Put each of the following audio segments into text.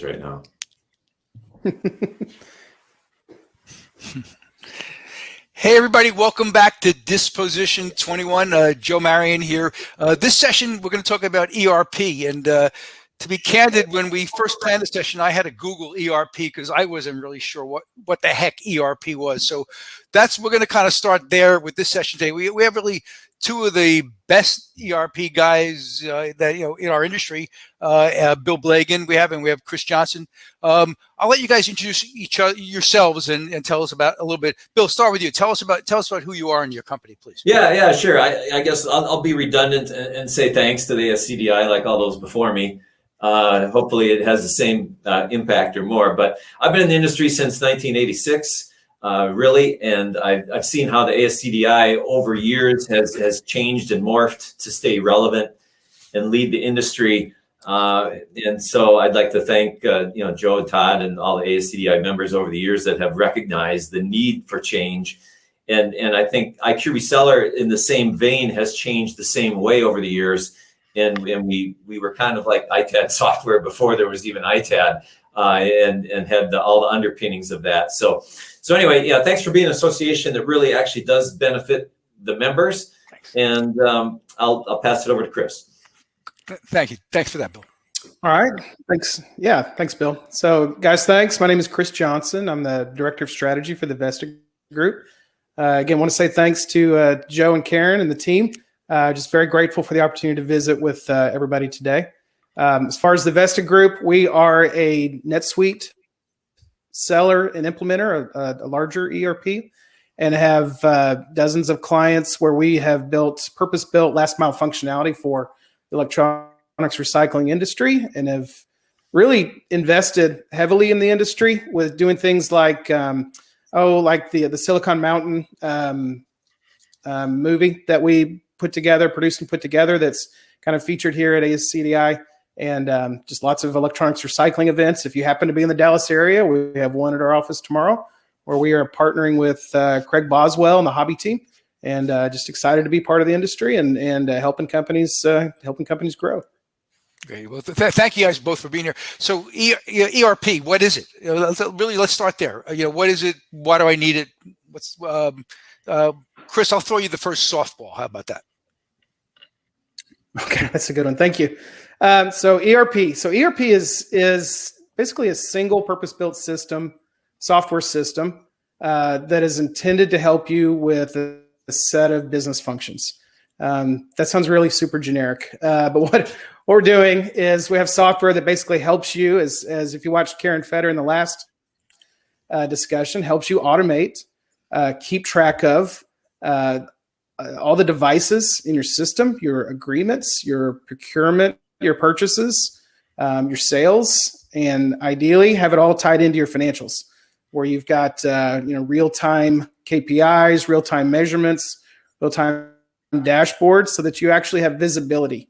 right now. Hey everybody, welcome back to disposITion21. Joe Marion here. This session we're going to talk about ERP, and to be candid, when we first planned the session, I had to Google ERP because I wasn't really sure what the heck ERP was. So we're going to kind of start there with this session today. We have really two of the best ERP guys that in our industry. Bill Blagan we have Chris Johnson. I'll let you guys introduce yourselves and tell us about a little bit. Bill, start with you. Tell us about who you are and your company, please. Yeah, sure. I guess I'll be redundant and say thanks to the ASCDI like all those before me. Hopefully it has the same impact or more. But I've been in the industry since 1986, really, and I've seen how the ASCDI over years has changed and morphed to stay relevant and lead the industry. And so I'd like to thank Joe, Todd, and all the ASCDI members over the years that have recognized the need for change. And I think IQ Reseller, in the same vein, has changed the same way over the years. And we were kind of like ITAD software before there was even ITAD, and had all the underpinnings of that. So anyway, yeah, thanks for being an association that really actually does benefit the members. Thanks. And I'll pass it over to Chris. Thank you. Thanks for that, Bill. All right. Thanks. Yeah. Thanks, Bill. So guys, thanks. My name is Chris Johnson. I'm the Director of Strategy for the Vesta Group. Again, want to say thanks to Joe and Karen and the team. Just very grateful for the opportunity to visit with everybody today. As far as the Vesta Group, we are a NetSuite seller and implementer, a larger ERP, and have dozens of clients where we have built purpose-built last mile functionality for the electronics recycling industry, and have really invested heavily in the industry with doing things like like the Silicon Mountain movie that we produced and put together, that's kind of featured here at ASCDI, and just lots of electronics recycling events. If you happen to be in the Dallas area, we have one at our office tomorrow where we are partnering with Craig Boswell and the hobby team, and just excited to be part of the industry and helping companies grow. Great. Well, thank you guys both for being here. So ERP, what is it? Let's start there. What is it? Why do I need it? Chris, I'll throw you the first softball. How about that? Okay, that's a good one. Thank you. So ERP. So ERP is basically a single purpose-built software system that is intended to help you with a set of business functions. That sounds really super generic, but what we're doing is we have software that basically helps you, as if you watched Karen Fetter in the last discussion, helps you automate, keep track of all the devices in your system, your agreements, your procurement, your purchases, your sales, and ideally have it all tied into your financials, where you've got real-time KPIs, real-time measurements, real-time dashboards, so that you actually have visibility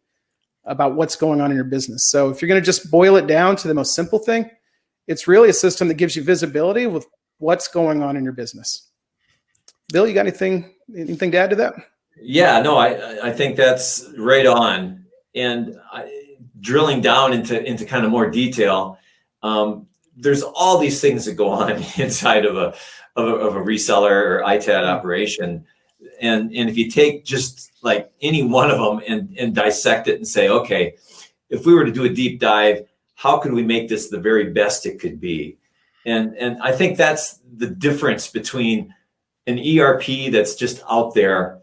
about what's going on in your business. So if you're going to just boil it down to the most simple thing, it's really a system that gives you visibility with what's going on in your business. Bill, you got anything to add to that? Yeah, no, I think that's right on. And drilling down into kind of more detail, there's all these things that go on inside of a reseller or ITAD operation. And if you take just like any one of them and dissect it and say, okay, if we were to do a deep dive, how can we make this the very best it could be? And I think that's the difference between an ERP that's just out there,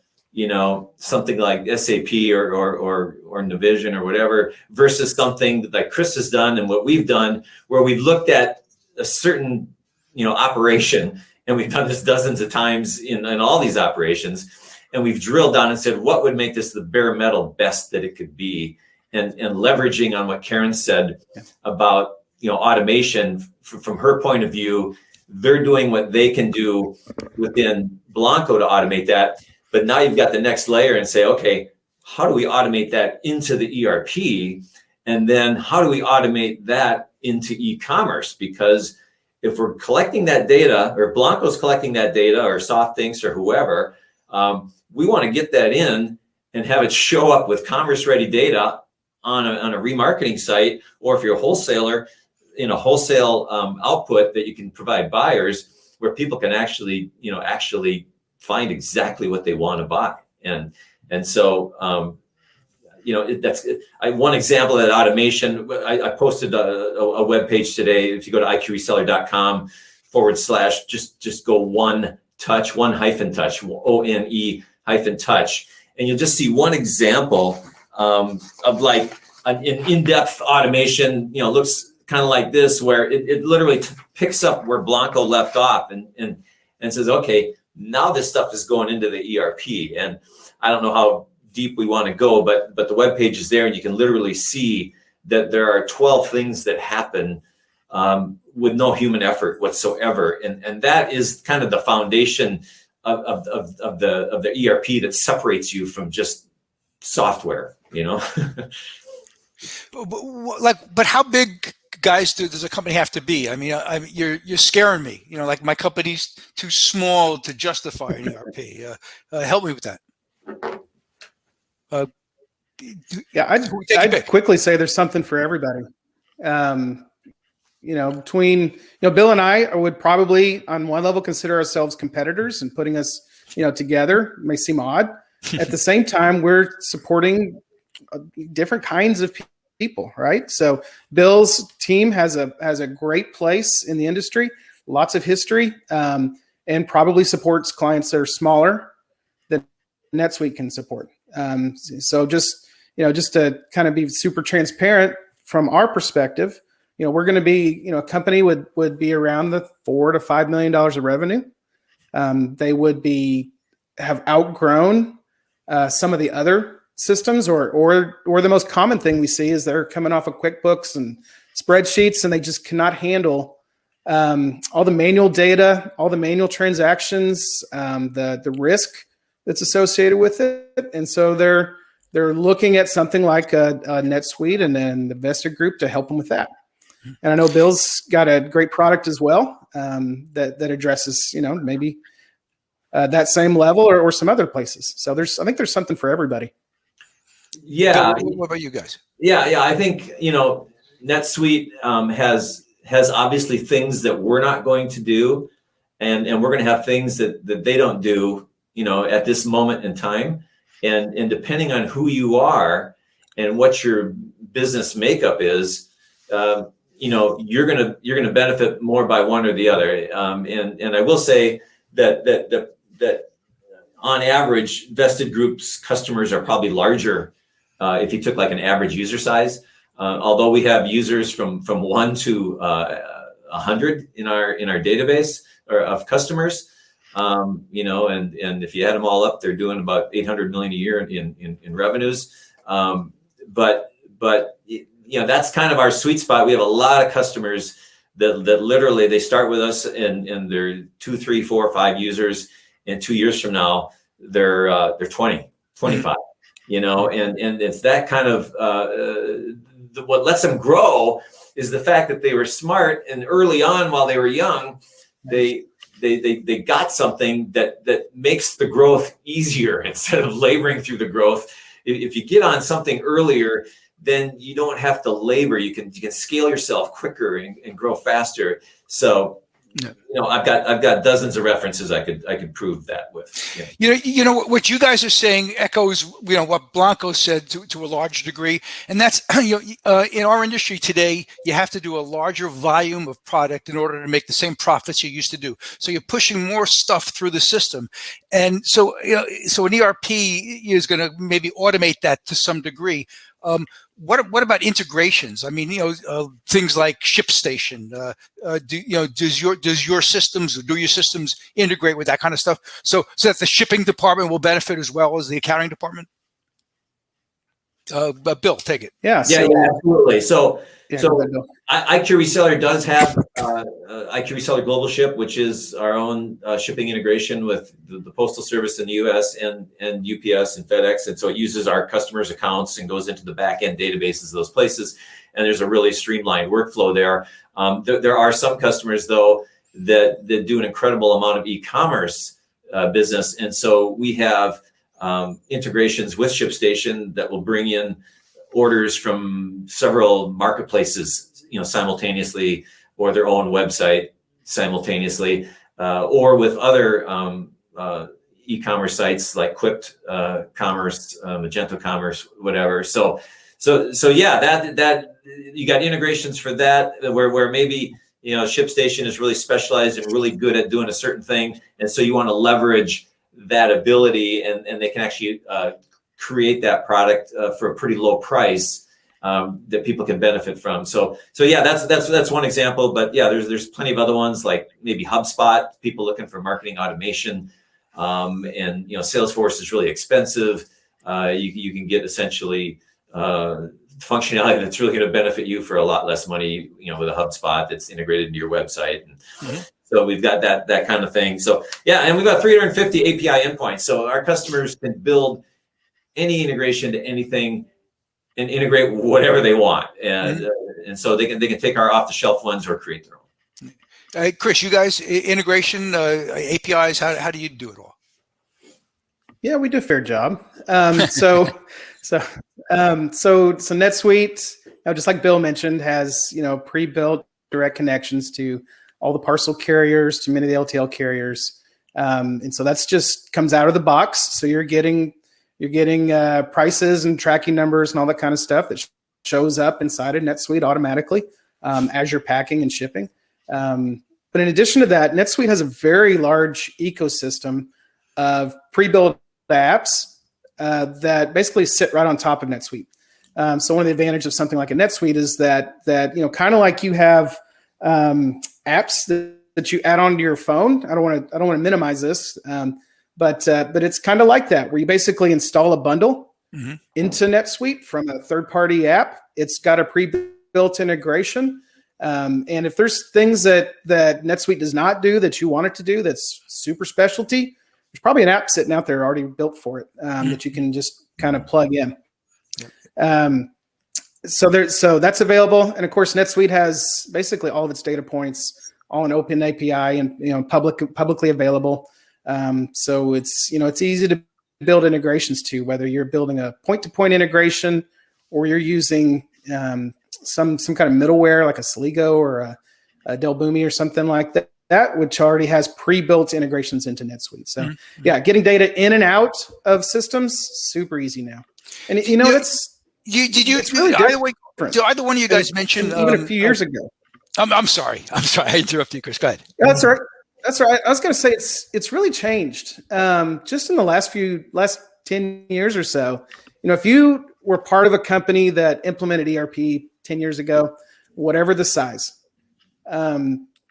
something like SAP or Navision or whatever, versus something that Chris has done and what we've done, where we've looked at a certain, operation, and we've done this dozens of times in all these operations, and we've drilled down and said, what would make this the bare metal best that it could be? And leveraging on what Karen said about, automation from her point of view, they're doing what they can do within Blanco to automate that. But now you've got the next layer and say, okay, how do we automate that into the ERP? And then how do we automate that into e-commerce? Because if we're collecting that data, or Blanco's collecting that data, or SoftThinks or whoever, we want to get that in and have it show up with commerce ready data on a remarketing site, or if you're a wholesaler, wholesale output that you can provide buyers, where people can actually find exactly what they want to buy. And so one example of that automation. I posted a web page today. If you go to iqreseller.com / just go one hyphen touch, ONE-touch, and you'll just see one example of like an in-depth automation. Looks kind of like this, where it literally picks up where Blanco left off and says, okay, now this stuff is going into the ERP. And I don't know how deep we want to go, but the web page is there, and you can literally see that there are 12 things that happen with no human effort whatsoever, and that is kind of the foundation of the ERP that separates you from just software. But how big, guys, does a company have to be? I mean, you're scaring me. Like my company's too small to justify an ERP. Help me with that. I'd quickly say there's something for everybody. Between Bill and I would probably on one level consider ourselves competitors, and putting us together may seem odd. At the same time, we're supporting different kinds of people, right? So Bill's team has a great place in the industry, lots of history, and probably supports clients that are smaller than NetSuite can support. So just to kind of be super transparent from our perspective, we're going to be, a company would be around the $4 to $5 million of revenue. They would have outgrown some of the other systems, or the most common thing we see is they're coming off of QuickBooks and spreadsheets, and they just cannot handle all the manual data, all the manual transactions, the risk that's associated with it. And so they're looking at something like a NetSuite and then the Vested Group to help them with that. And I know Bill's got a great product as well that addresses, maybe that same level or some other places. So I think there's something for everybody. Yeah. What about you guys? Yeah. I think, NetSuite has obviously things that we're not going to do, and we're going to have things that they don't do, at this moment in time. And depending on who you are and what your business makeup is, you're gonna benefit more by one or the other. And I will say that on average, Vested Group's customers are probably larger if you took like an average user size. Although we have users from 1 to 100 in our database of customers. And if you add them all up, they're doing about 800 million a year in revenues. But that's kind of our sweet spot. We have a lot of customers that literally they start with us and they're 2, 3, 4, 5 users, and 2 years from now they're 20, 25. And it's that kind of what lets them grow is the fact that they were smart, and early on while they were young, they got something that makes the growth easier instead of laboring through the growth. If you get on something earlier, then you don't have to labor. You can scale yourself quicker and grow faster. So, I've got dozens of references I could prove that with. Yeah. What you guys are saying echoes what Blanco said to a large degree, and that's in our industry today, you have to do a larger volume of product in order to make the same profits you used to do. So you're pushing more stuff through the system, and so so an ERP is going to maybe automate that to some degree. What about integrations? I mean, things like ShipStation. Do your systems integrate with that kind of stuff? So that the shipping department will benefit as well as the accounting department. But Bill, take it. Yeah, absolutely. So IQ Reseller does have IQ Reseller Global Ship, which is our own shipping integration with the Postal Service in the U.S. and UPS and FedEx. And so it uses our customers' accounts and goes into the back-end databases of those places. And there's a really streamlined workflow there. There are some customers, though, that do an incredible amount of e-commerce business. And so we have integrations with ShipStation that will bring in orders from several marketplaces simultaneously, or their own website simultaneously, or with other e-commerce sites like Quipt Commerce, Magento Commerce, whatever. So yeah, that you got integrations for that, where maybe ShipStation is really specialized and really good at doing a certain thing, and so you want to leverage that ability, and they can actually create that product for a pretty low price that people can benefit from. So yeah, that's one example. But yeah, there's plenty of other ones, like maybe HubSpot, people looking for marketing automation, and Salesforce is really expensive. You can get essentially functionality that's really going to benefit you for a lot less money, with a HubSpot that's integrated into your website. And so we've got that kind of thing. So yeah, and we've got 350 API endpoints. So our customers can build any integration to anything and integrate whatever they want. And and so they can take our off-the-shelf ones or create their own. Chris, you guys, integration, APIs, how do you do it all? Yeah, we do a fair job. So NetSuite, just like Bill mentioned, has pre-built direct connections to all the parcel carriers, to many of the LTL carriers, and so that's just comes out of the box. So you're getting prices and tracking numbers and all that kind of stuff that shows up inside of NetSuite automatically as you're packing and shipping. But in addition to that, NetSuite has a very large ecosystem of pre-built apps that basically sit right on top of NetSuite. So one of the advantages of something like a NetSuite is that kind of like you have apps that you add onto your phone. I don't want to minimize this, but it's kind of like that, where you basically install a bundle into NetSuite from a third-party app. It's got a pre-built integration, and if there's things that NetSuite does not do that you want it to do, that's super specialty, there's probably an app sitting out there already built for it that you can just kind of plug in. So that's available, and of course NetSuite has basically all of its data points all in open API and publicly available. So it's easy to build integrations to, whether you're building a point-to-point integration or you're using some kind of middleware like a Sligo or a Del Boomi or something like that, which already has pre-built integrations into NetSuite. So yeah, getting data in and out of systems, super easy now. And it's really do either one of you guys mention even a few years ago? I'm sorry, I interrupted you, Chris. Go ahead. That's all right. That's right. I was going to say it's really changed just in the last 10 years or so. If you were part of a company that implemented ERP 10 years ago, whatever the size,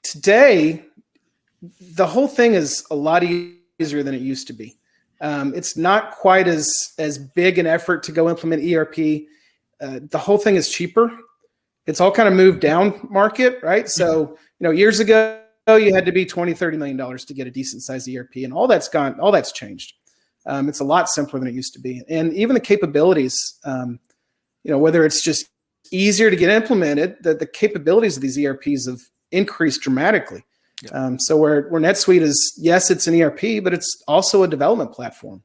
today the whole thing is a lot easier than it used to be. It's not quite as big an effort to go implement ERP. The whole thing is cheaper. It's all kind of moved down market, right? So years ago, you had to be $20-30 million to get a decent sized ERP, and all that's gone. All that's changed. It's a lot simpler than it used to be, and even the capabilities. Whether it's just easier to get implemented, the capabilities of these ERPs have increased dramatically. So where NetSuite is, yes, it's an ERP, but it's also a development platform.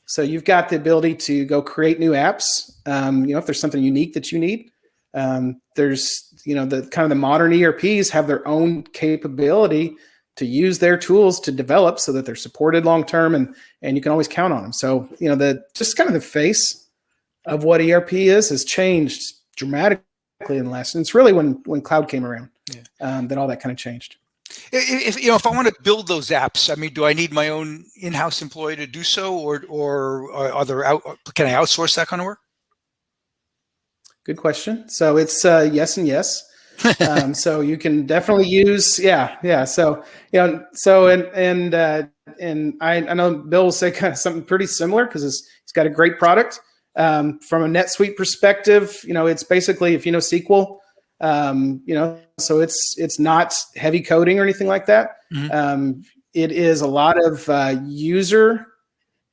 So you've got the ability to go create new apps. If there's something unique that you need. There's the kind of the modern ERPs have their own capability to use their tools to develop so that they're supported long term, and you can always count on them. So just kind of the face of what ERP has changed dramatically in the last. And it's really when cloud came around that all that kind of changed. If I want to build those apps, I mean, do I need my own in-house employee to do so, or can I outsource that kind of work? Good question. So it's yes and yes. So you can definitely use, yeah. So and I know Bill will say kind of something pretty similar because he's got a great product. From a NetSuite perspective, it's basically, if you know SQL, so it's not heavy coding or anything like that. It is a lot of user,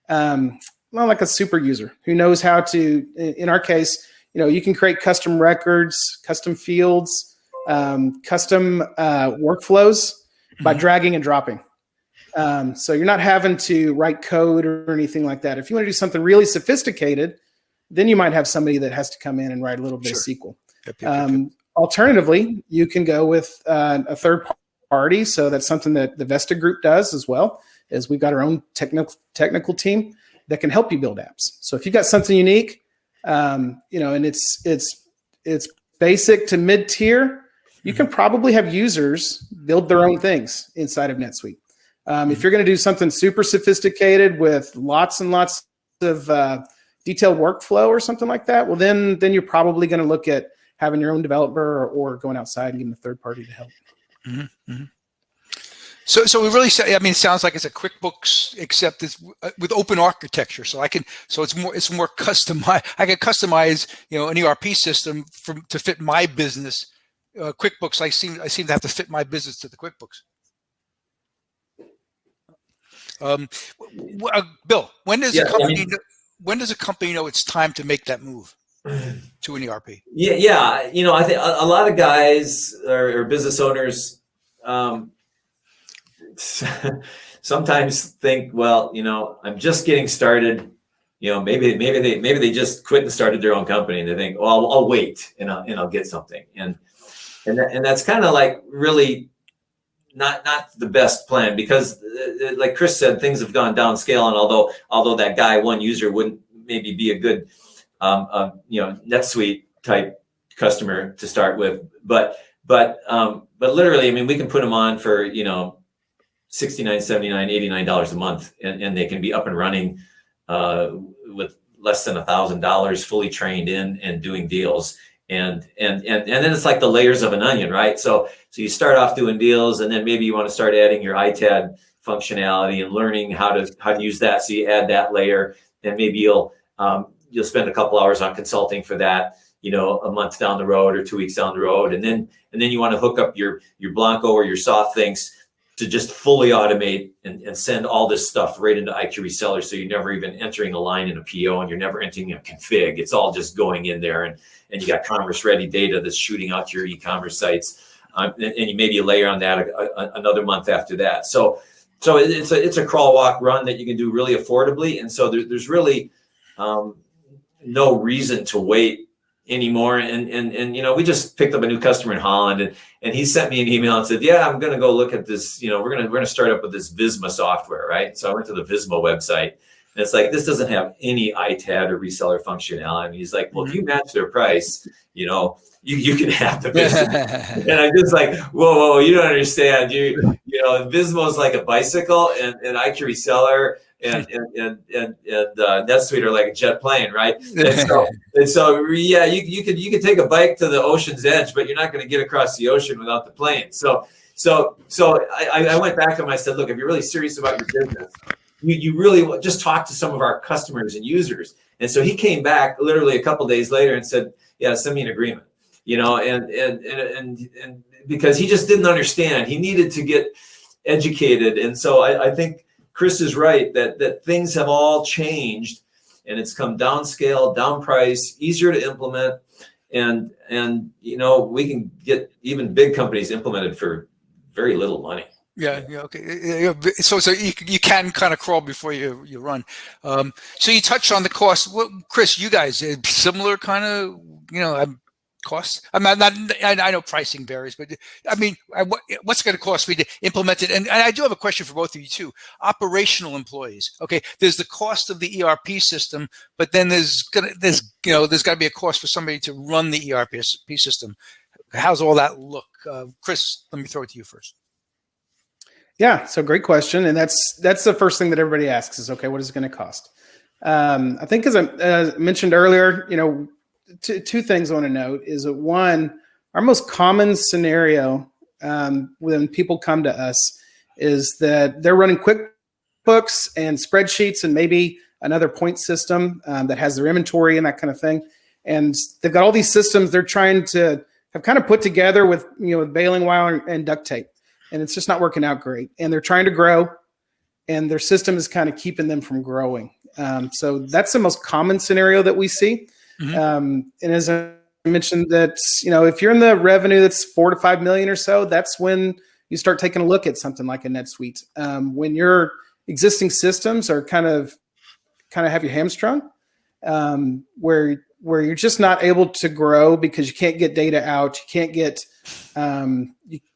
like a super user who knows how to, in our case, you can create custom records, custom fields, custom workflows by dragging and dropping. So you're not having to write code or anything like that. If you want to do something really sophisticated, then you might have somebody that has to come in and write a little bit of SQL. Alternatively, you can go with a third party. So that's something that the Vesta Group does as well, is we've got our own technical team that can help you build apps. So if you've got something unique, and it's basic to mid-tier, you can probably have users build their own things inside of NetSuite. If you're going to do something super sophisticated with lots and lots of detailed workflow or something like that, well, then you're probably going to look at having your own developer or going outside and getting a third party to help. Mm-hmm. Mm-hmm. So we really say, I mean, it sounds like it's a QuickBooks, except it's with open architecture. So it's more customized. I can customize, an ERP system to fit my business. QuickBooks, I seem to have to fit my business to the QuickBooks. Bill, when does a company know it's time to make that move to an ERP? Yeah. I think a lot of guys or business owners sometimes think, well, I'm just getting started. Maybe they just quit and started their own company, and they think, well, I'll wait and I'll get something, and that's kind of like really not the best plan, because like Chris said, things have gone downscale, and although that guy, one user, wouldn't maybe be a good NetSuite type customer to start with, but literally, I mean, we can put them on for $69, $79, $89 a month, and they can be up and running with less than $1,000, fully trained in and doing deals. And then it's like the layers of an onion, right? So you start off doing deals, and then maybe you want to start adding your ITAD functionality and learning how to use that. So you add that layer, and maybe you'll spend a couple hours on consulting for that, a month down the road or 2 weeks down the road, and then you want to hook up your Blanco or your SoftThinks to just fully automate and send all this stuff right into IQ Reseller. So you're never even entering a line in a PO, and you're never entering a config. It's all just going in there, and you got commerce ready data that's shooting out to your e-commerce sites. And you maybe layer on that another month after that. So it's a crawl, walk, run that you can do really affordably. And so there's really no reason to wait anymore. And we just picked up a new customer in Holland, and he sent me an email and said, yeah, I'm going to go look at this. We're going to start up with this Visma software, right? So I went to the Visma website, and it's like, this doesn't have any ITAD or reseller functionality. And he's like, well, if you match their price, you can have the business. And I'm just like, whoa, you don't understand. Vismo is like a bicycle, and IQ Reseller and NetSuite are like a jet plane, right? And so yeah, you could take a bike to the ocean's edge, but you're not going to get across the ocean without the plane. So I went back to him. I said, look, if you're really serious about your business, you really just talk to some of our customers and users. And so he came back literally a couple of days later and said, yeah, send me an agreement. And because he just didn't understand, he needed to get educated. And so I think Chris is right that things have all changed, and it's come downscale, down price, easier to implement, and we can get even big companies implemented for very little money. Yeah, okay. So you can kind of crawl before you run. So you touched on the cost. Chris, you guys, similar kind of costs? I know pricing varies, but I mean, what's it going to cost me to implement it? And I do have a question for both of you too. Operational employees. Okay, there's the cost of the ERP system, but then there's got to be a cost for somebody to run the ERP system. How's all that look? Chris, let me throw it to you first. Yeah, so great question, and that's the first thing that everybody asks is, okay, what is it going to cost? I think as I mentioned earlier, two things I want to note is that one, our most common scenario when people come to us is that they're running QuickBooks and spreadsheets and maybe another point system that has their inventory and that kind of thing, and they've got all these systems they're trying to have kind of put together with with baling wire and duct tape. And it's just not working out great. And they're trying to grow, and their system is kind of keeping them from growing. So that's the most common scenario that we see. Mm-hmm. And as I mentioned, that if you're in the revenue that's 4 to 5 million or so, that's when you start taking a look at something like a NetSuite. When your existing systems are kind of have you hamstrung, where where you're just not able to grow because you can't get data out, you can't get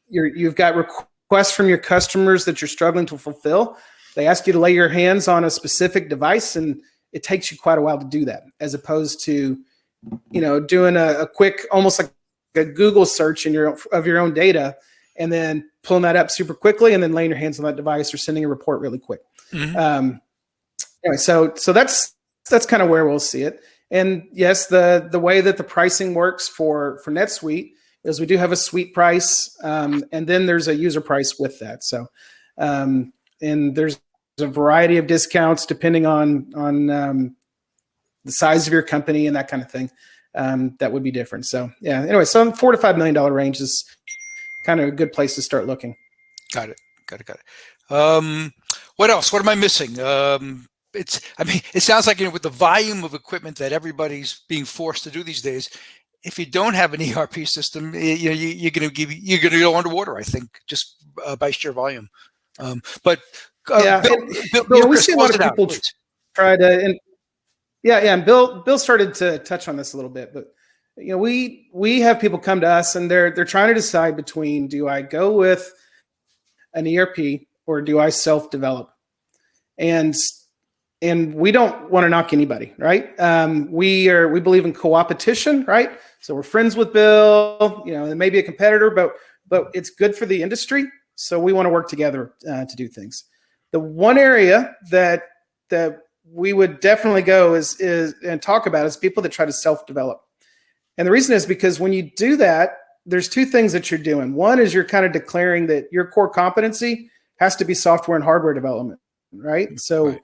you've got requests from your customers that you're struggling to fulfill. They ask you to lay your hands on a specific device, and it takes you quite a while to do that, as opposed to, doing a quick, almost like a Google search of your own data, and then pulling that up super quickly, and then laying your hands on that device or sending a report really quick. Anyway, so that's kind of where we'll see it. And yes, the way that the pricing works for NetSuite is we do have a suite price, and then there's a user price with that. So, and there's a variety of discounts depending on the size of your company and that kind of thing. That would be different. So yeah. Anyway, so $4 to $5 million range is kind of a good place to start looking. Got it. What else? What am I missing? It sounds like, with the volume of equipment that everybody's being forced to do these days, if you don't have an ERP system, you're going to go underwater, I think, just by sheer volume. But Bill, we see a lot of people try to, and Bill started to touch on this a little bit, but we have people come to us and they're trying to decide between, do I go with an ERP or do I self-develop? And we don't want to knock anybody, right? We believe in co-opetition, right? So we're friends with Bill, it may be a competitor, but it's good for the industry. So we want to work together to do things. The one area that we would definitely go is and talk about is people that try to self-develop. And the reason is because when you do that, there's two things that you're doing. One is you're kind of declaring that your core competency has to be software and hardware development, right? So, right.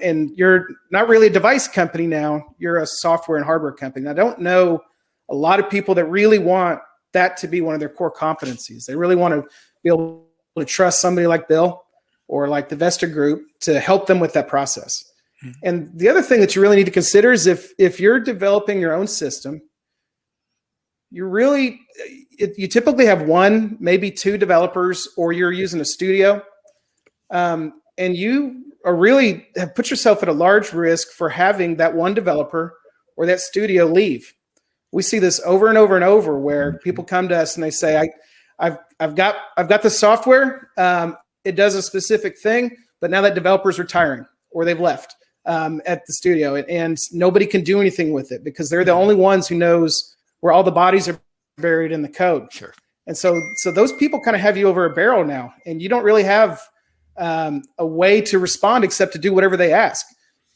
And you're not really a device company now, you're a software and hardware company. I don't know a lot of people that really want that to be one of their core competencies. They really want to be able to trust somebody like Bill or like the Vesta Group to help them with that process. Mm-hmm. And the other thing that you really need to consider is if you're developing your own system, you typically have one, maybe two developers, or you're using a studio, and you really have put yourself at a large risk for having that one developer or that studio leave. We see this over and over and over where people come to us and they say, I've got the software, it does a specific thing, but now that developer's retiring or they've left at the studio, and nobody can do anything with it because they're the only ones who knows where all the bodies are buried in the code. Sure. And so those people kind of have you over a barrel now, and you don't really have a way to respond except to do whatever they ask.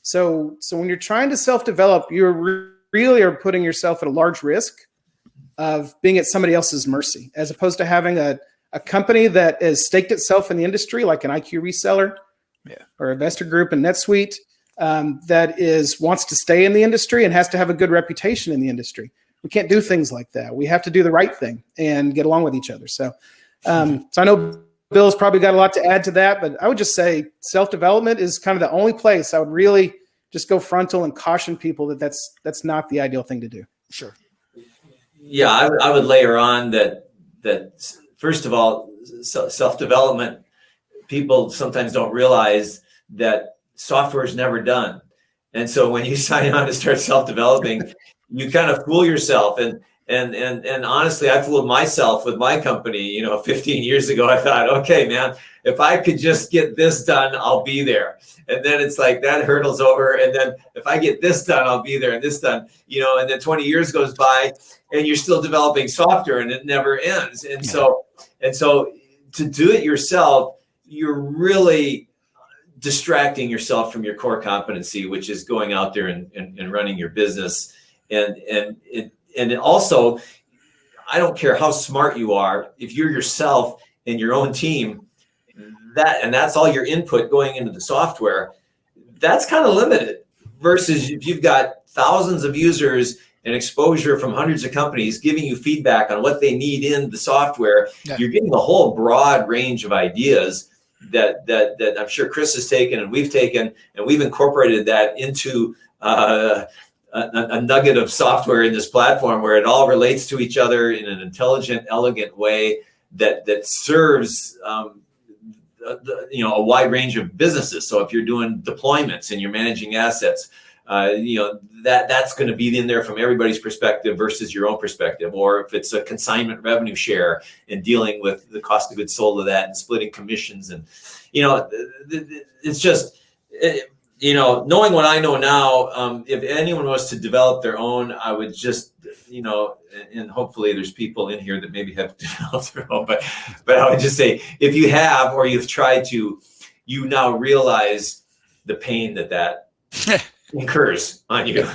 So when you're trying to self-develop, you really are putting yourself at a large risk of being at somebody else's mercy, as opposed to having a company that has staked itself in the industry, like an IQ Reseller, or a Vesta Group and NetSuite, that wants to stay in the industry and has to have a good reputation in the industry. We can't do things like that. We have to do the right thing and get along with each other. So I know Bill's probably got a lot to add to that, but I would just say self-development is kind of the only place I would really just go frontal and caution people that's not the ideal thing to do. Sure. Yeah, I would layer on that first of all, self-development, people sometimes don't realize that software is never done. And so when you sign on to start self-developing, you kind of fool yourself. And honestly, I fooled myself with my company, 15 years ago. I thought, okay, man, if I could just get this done, I'll be there. And then it's like that hurdle's over. And then if I get this done, I'll be there, and this done, and then 20 years goes by and you're still developing software and it never ends. And so to do it yourself, you're really distracting yourself from your core competency, which is going out there and running your business. And also, I don't care how smart you are, if you're yourself and your own team, that's all your input going into the software, that's kind of limited. Versus if you've got thousands of users and exposure from hundreds of companies giving you feedback on what they need in the software, you're getting a whole broad range of ideas that I'm sure Chris has taken and we've taken, and we've incorporated that into a nugget of software in this platform where it all relates to each other in an intelligent, elegant way that serves a wide range of businesses. So if you're doing deployments and you're managing assets, That's going to be in there from everybody's perspective versus your own perspective. Or if it's a consignment revenue share and dealing with the cost of goods sold of that and splitting commissions, and it's just knowing what I know now, if anyone was to develop their own, I would just and hopefully there's people in here that maybe have developed their own, but I would just say, if you have, or you've tried to, you now realize the pain that incurs on you,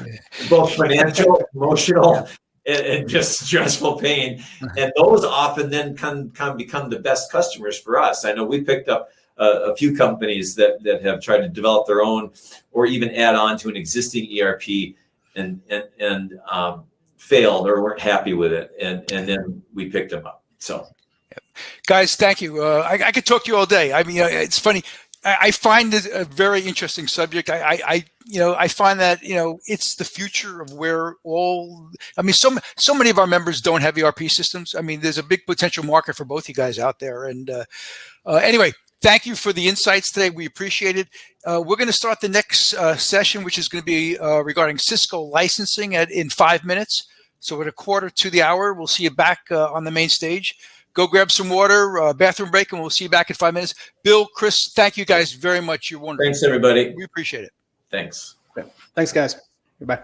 both financial, emotional, and just stressful pain. And those often then can become the best customers for us. I know we picked up a few companies that have tried to develop their own or even add on to an existing ERP and failed or weren't happy with it. And then we picked them up. So, guys, thank you. I could talk to you all day. I mean, it's funny. I find it a very interesting subject. I find that, it's the future of where so many of our members don't have ERP systems. I mean, there's a big potential market for both you guys out there. And anyway, thank you for the insights today. We appreciate it. We're going to start the next session, which is going to be regarding Cisco licensing in 5 minutes. So at 1:45, we'll see you back on the main stage. Go grab some water, bathroom break, and we'll see you back in 5 minutes. Bill, Chris, thank you guys very much. You're wonderful. Thanks, everybody. We appreciate it. Thanks. Thanks, guys. Goodbye.